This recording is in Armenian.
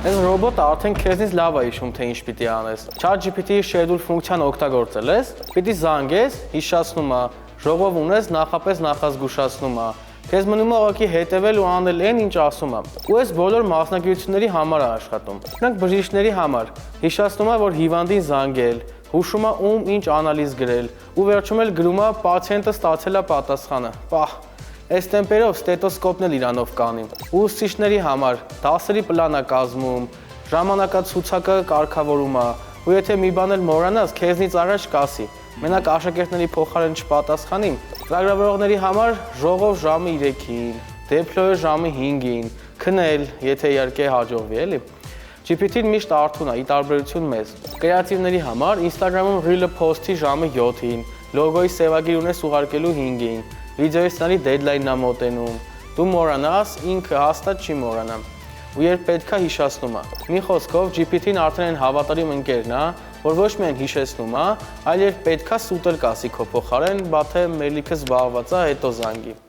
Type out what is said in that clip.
Այս ռոբոտը արդեն քեզնից լավ է հիշում, թե ինչ պիտի անես։ ChatGPT-ի schedule ֆունկցիան օգտագործել ես, պիտի զանգես, հիշացնում է, ժողով ունես, նախապես նախազգուշացնում է։ Քեզ մնում է ուղղակի հետևել ու անել այն, ինչ ասում է։ Ու այս բոլոր մասնագիտությունների համար է աշխատում։ Օրինակ բժիշկների համար հիշացնում է, որ հիվանդին զանգել, հուշում է ում ինչ անալիզ գրել, ու վերջում էլ գրում է պացիենտը ստացել է պատասխանը։ Պահ, այս տեմպերով ստետոսկոպն էլ իրանով կանի։ Ուսուցիչների համար դասերի պլան է կազմում, ժամանակացուցակը կարգավորում է, ու եթե մի բան էլ մոռանաս, քեզնից առաջ կասի։ Մենակ աշակերտների փոխարեն չպատասխանի։ Ծրագրավորողների համար ժողով ժամը 3-ին, դեպլոյը ժամը 5-ին, քնել, եթե իհարկե հաջողվի, էլի։ GPT-ն միշտ արթուն է, ի տարբերություն մեզ։ Կրեատիվների համար Instagram-ում Reel-ը post-ի ժամը 7-ին, լոգոյի սևագիր ունես ուղարկելու 5-ին, վիդեոյի ստանալի deadline-ն է մոտենում։ Դու մոռանաս, ինքը հաստատ չի մոռանա։ Ու երբ պետքա հիշացնում է։ Մի խոսքով GPT-ն արդեն այն հավատարիմ ընկերն է, որ ոչ միայն հիշեցնում է, այլ երբ պետքա սուտ էլ կասի քո փոխարեն, բա թե մելիքը զբաղված է, հետո զանգի։